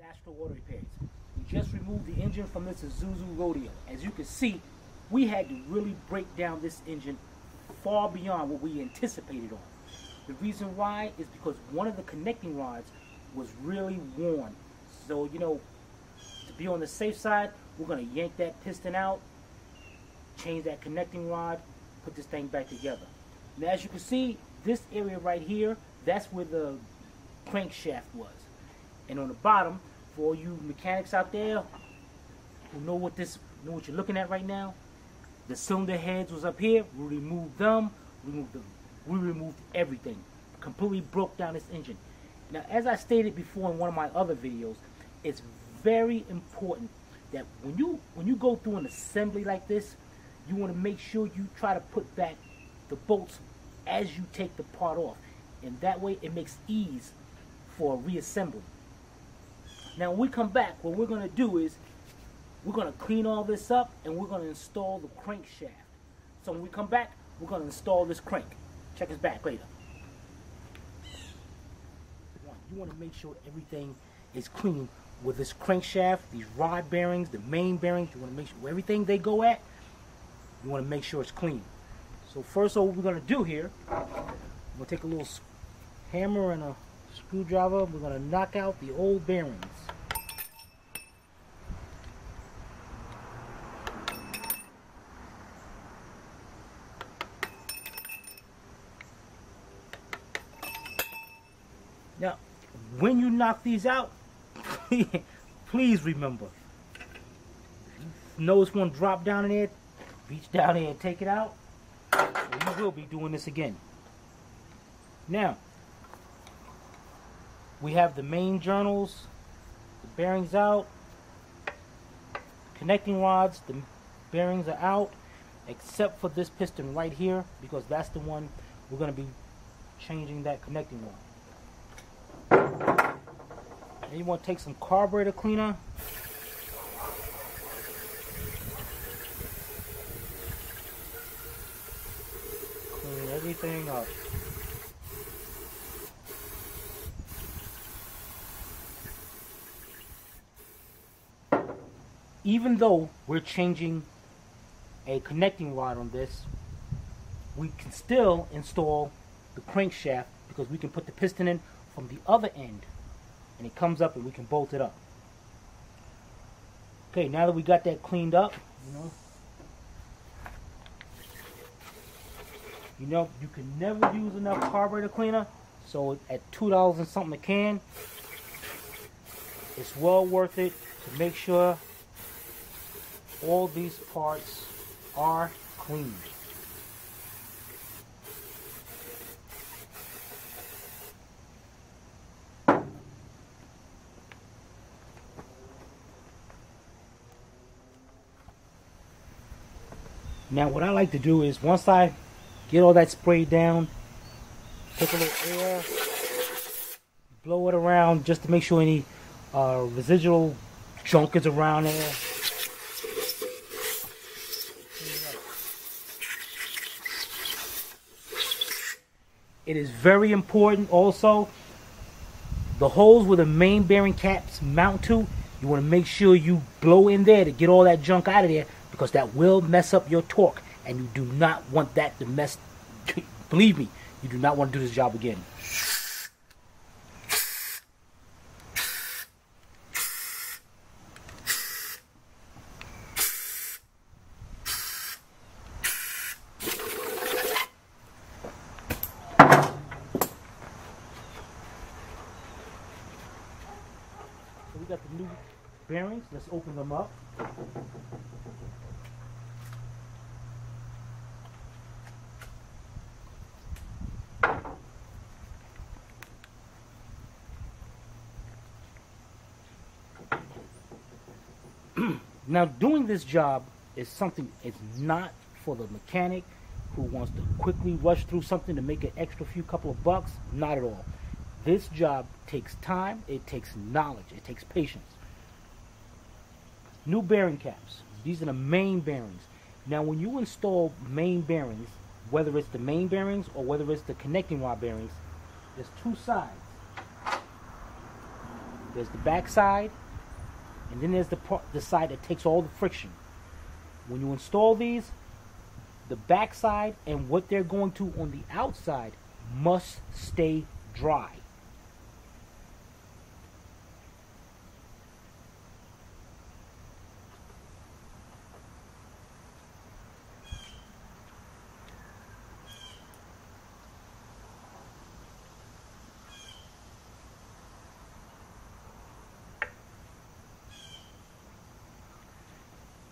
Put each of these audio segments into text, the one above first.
Astro Auto Repairs. We just removed the engine from this Isuzu Rodeo. As you can see, we had to really break down this engine far beyond what we anticipated on. The reason why is because one of the connecting rods was really worn. So, you know, to be on the safe side, we're going to yank that piston out, change that connecting rod, put this thing back together. Now, as you can see, this area right here, that's where the crankshaft was. And on the bottom, for all you mechanics out there who know what you're looking at right now, the cylinder heads was up here. We removed them. We removed everything. Completely broke down this engine. Now, as I stated before in one of my other videos, it's very important that when you go through an assembly like this, you want to make sure you try to put back the bolts as you take the part off. And that way it makes ease for reassembly. Now when we come back, what we're going to do is we're going to clean all this up and we're going to install the crankshaft. So when we come back, we're going to install this crank. Check us back later. You want to make sure everything is clean with this crankshaft, these rod bearings, the main bearings. You want to make sure everything they go at, you want to make sure it's clean. So first, what we're going to do here, we're going to take a little hammer and a screwdriver. We're going to knock out the old bearings. Now, when you knock these out, please remember, notice one drop down in there, reach down there and take it out. You will be doing this again. Now, we have the main journals, the bearings out, connecting rods, the bearings are out, except for this piston right here, because that's the one we're going to be changing that connecting rod. And you want to take some carburetor cleaner. Clean everything up. Even though we're changing a connecting rod on this, we can still install the crankshaft because we can put the piston in from the other end and it comes up and we can bolt it up. Okay, now that we got that cleaned up, you know you can never use enough carburetor cleaner, so at $2 and something a can, it's well worth it to make sure all these parts are clean. Now what I like to do is once I get all that sprayed down, take a little air, blow it around just to make sure any residual junk is around there. It is very important also, the holes where the main bearing caps mount to, you want to make sure you blow in there to get all that junk out of there, because that will mess up your torque, and you do not want that to mess. Believe me, you do not want to do this job again. So we got the new bearings. Let's open them up. Now, doing this job is something, it's not for the mechanic who wants to quickly rush through something to make an extra couple of bucks. Not at all. This job takes time, it takes knowledge, it takes patience. New bearing caps. These are the main bearings. Now, when you install main bearings, whether it's the main bearings or whether it's the connecting rod bearings, there's two sides. There's the back side, and then there's the side that takes all the friction. When you install these, the back side and what they're going to on the outside must stay dry.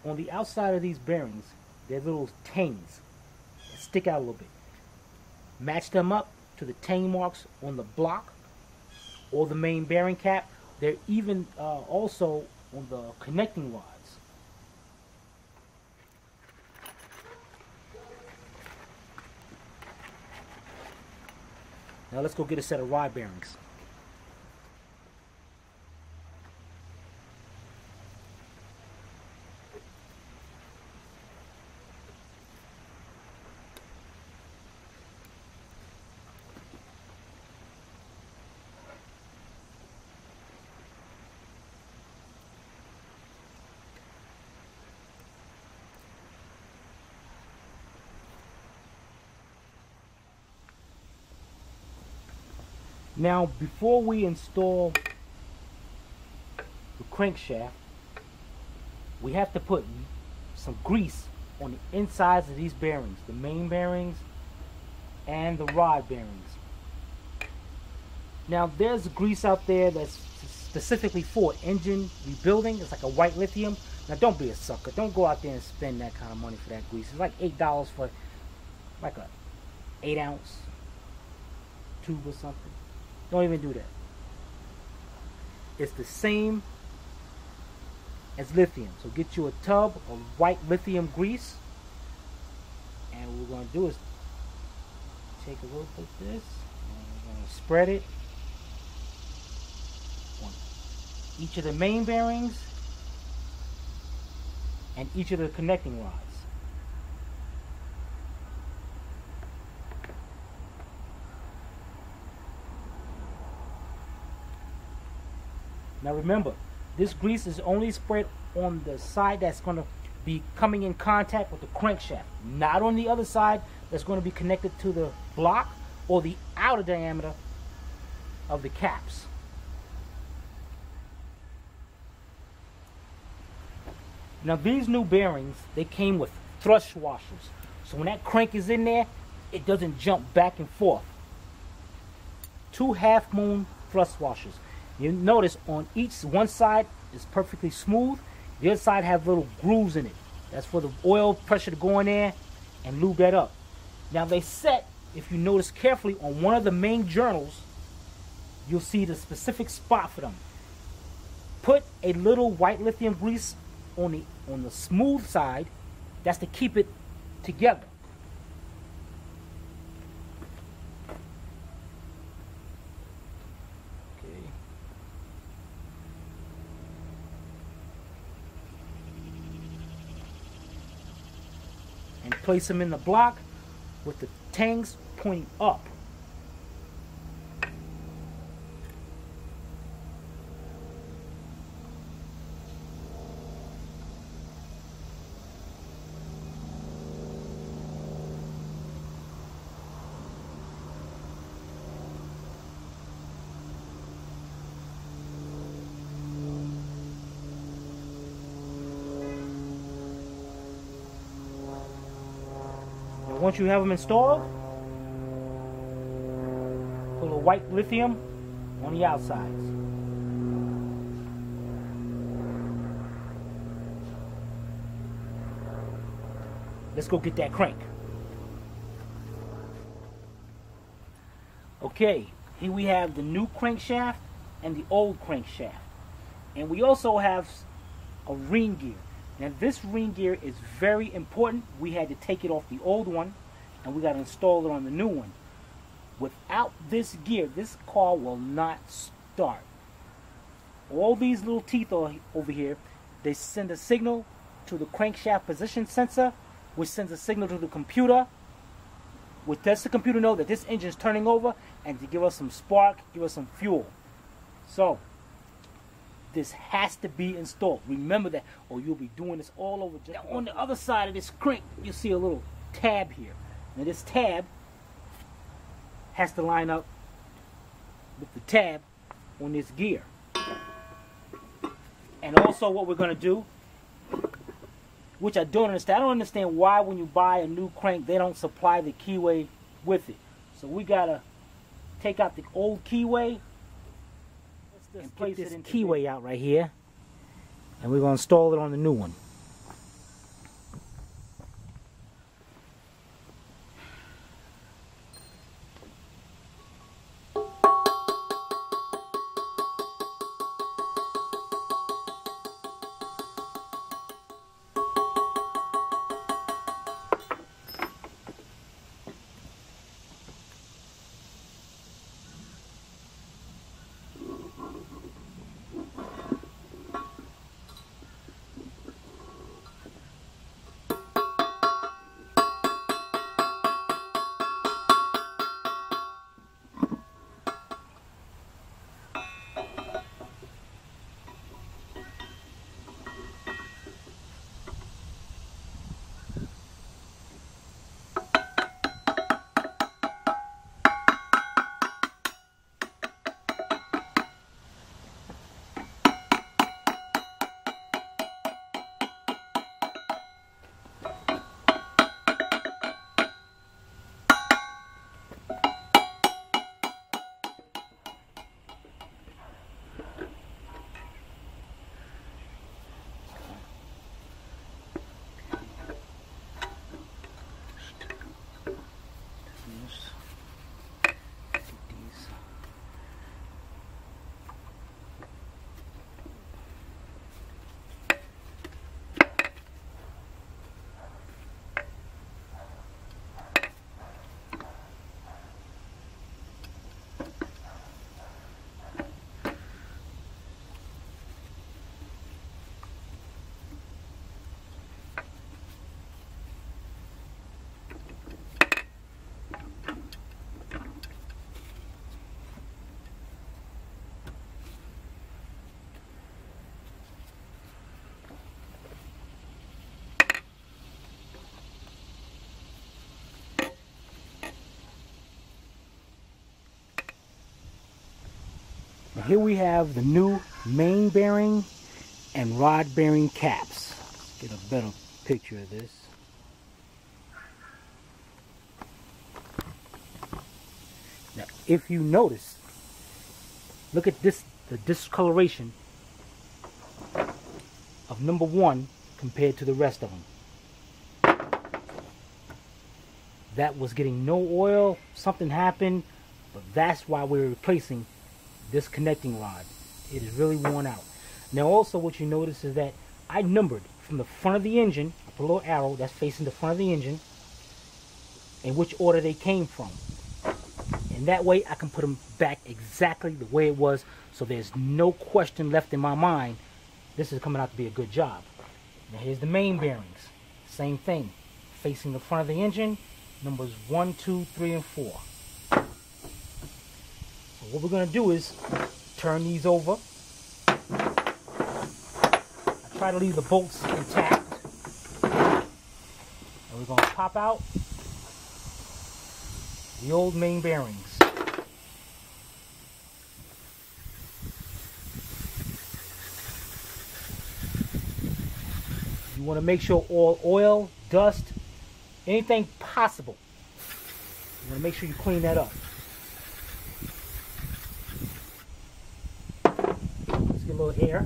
On the outside of these bearings, there's little tangs that stick out a little bit. Match them up to the tang marks on the block or the main bearing cap. They're even also on the connecting rods. Now let's go get a set of rod bearings. Now, before we install the crankshaft, we have to put some grease on the insides of these bearings, the main bearings and the rod bearings. Now, there's grease out there that's specifically for engine rebuilding. It's like a white lithium. Now, don't be a sucker. Don't go out there and spend that kind of money for that grease. It's like $8 for like a 8-ounce tube or something. Don't even do that. It's the same as lithium. So get you a tub of white lithium grease. And what we're going to do is take a little bit of this. And we're going to spread it on each of the main bearings and each of the connecting rods. Now remember, this grease is only spread on the side that's going to be coming in contact with the crankshaft, not on the other side that's going to be connected to the block or the outer diameter of the caps. Now these new bearings, they came with thrust washers. So when that crank is in there, it doesn't jump back and forth. 2 half-moon thrust washers. You notice on each one side is perfectly smooth. The other side have little grooves in it. That's for the oil pressure to go in there and lube that up. Now they set, if you notice carefully, on one of the main journals, you'll see the specific spot for them. Put a little white lithium grease on the smooth side. That's to keep it together. And place them in the block with the tangs pointing up. Once you have them installed, put a white lithium on the outsides. Let's go get that crank. Okay, here we have the new crankshaft and the old crankshaft. And we also have a ring gear. Now this ring gear is very important. We had to take it off the old one and we got to install it on the new one. Without this gear, this car will not start. All these little teeth over here, they send a signal to the crankshaft position sensor, which sends a signal to the computer, which lets the computer know that this engine is turning over and to give us some spark, give us some fuel. So this has to be installed. Remember that, or you'll be doing this all over. Now, on the other side of this crank, you see a little tab here. Now this tab has to line up with the tab on this gear. And also what we're going to do, which I don't understand why when you buy a new crank they don't supply the keyway with it. So we got to take out the old keyway and place this keyway out right here, and we're going to install it on the new one. Now here we have the new main bearing and rod bearing caps. Let's get a better picture of this. Now if you notice, look at this, the discoloration of number one compared to the rest of them. That was getting no oil, something happened, but that's why we're replacing this connecting rod. It is really worn out. Now also what you notice is that I numbered from the front of the engine, I put a little arrow that's facing the front of the engine, and which order they came from. And that way I can put them back exactly the way it was, so there's no question left in my mind. This is coming out to be a good job. Now here's the main bearings. Same thing. Facing the front of the engine, numbers 1, 2, 3, and 4. So what we're going to do is turn these over. I try to leave the bolts intact. And we're going to pop out the old main bearings. You want to make sure all oil, dust, anything possible, you want to make sure you clean that up. Let's get a little air.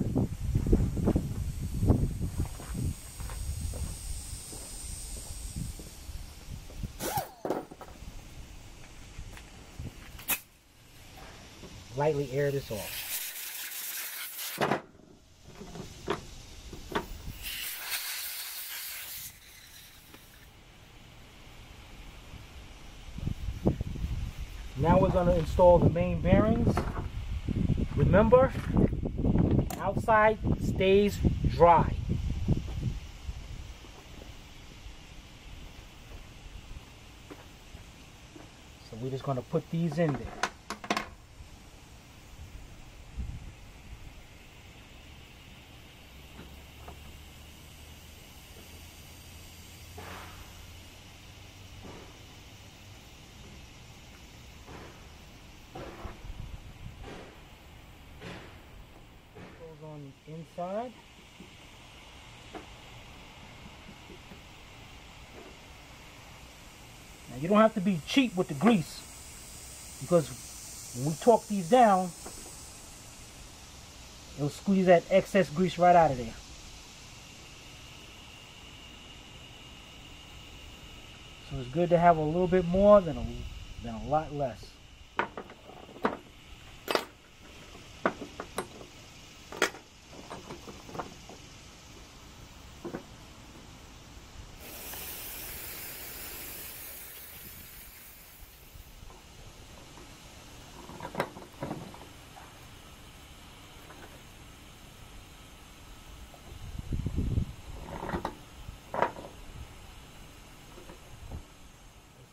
Lightly air this off. Now we're going to install the main bearings. Remember, outside stays dry. So we're just going to put these in there. inside. Now you don't have to be cheap with the grease, because when we torque these down, it'll squeeze that excess grease right out of there. So it's good to have a little bit more than a lot less.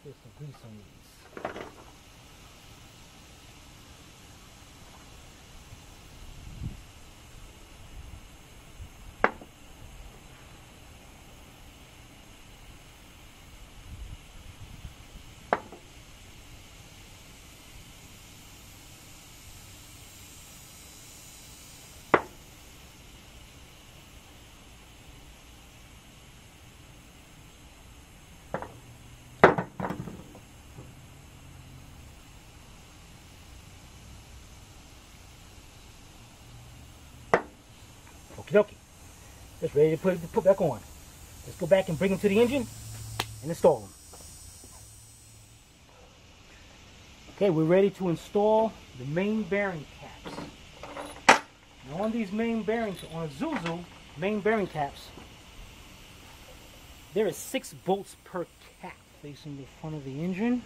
Let's get some grease on these. Okie dokie. Just ready to put back on. Let's go back and bring them to the engine and install them. Okay, we're ready to install the main bearing caps. Now on these main bearings, on Isuzu main bearing caps, there is 6 bolts per cap facing the front of the engine.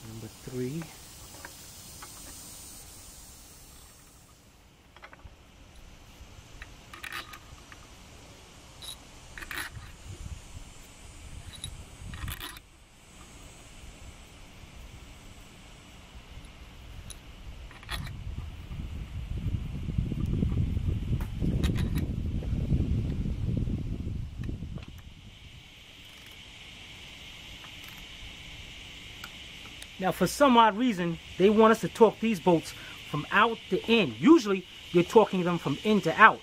Number 3. Now, for some odd reason, they want us to torque these bolts from out to in. Usually, you're torquing them from in to out.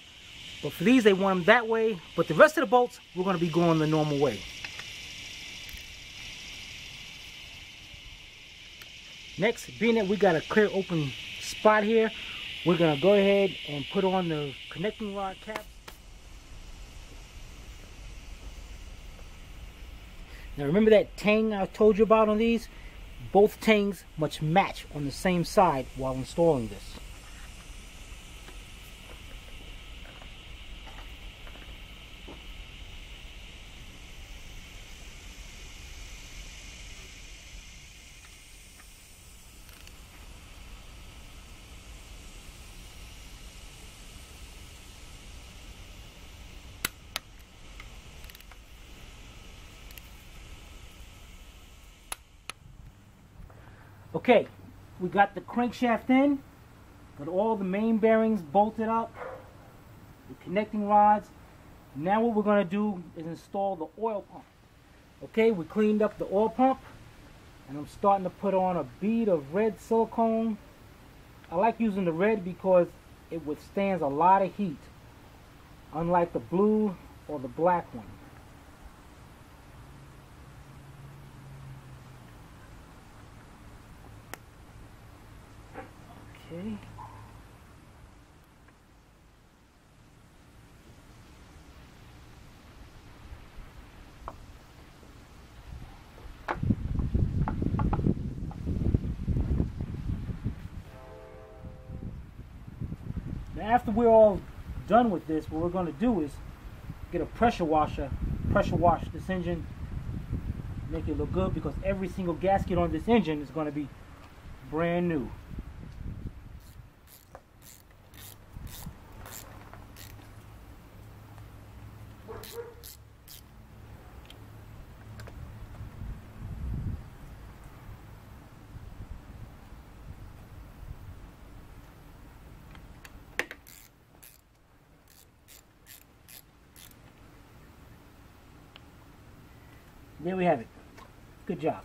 But for these, they want them that way. But the rest of the bolts, we're going to be going the normal way. Next, being that we got a clear open spot here, we're going to go ahead and put on the connecting rod caps. Now, remember that tang I told you about on these? Both tangs must match on the same side while installing this. Okay, we got the crankshaft in, got all the main bearings bolted up, the connecting rods. Now what we're going to do is install the oil pump. Okay, we cleaned up the oil pump, and I'm starting to put on a bead of red silicone. I like using the red because it withstands a lot of heat, unlike the blue or the black one. Okay. Now after we're all done with this, what we're going to do is get a pressure washer, pressure wash this engine, make it look good, because every single gasket on this engine is going to be brand new. there we have it. Good job.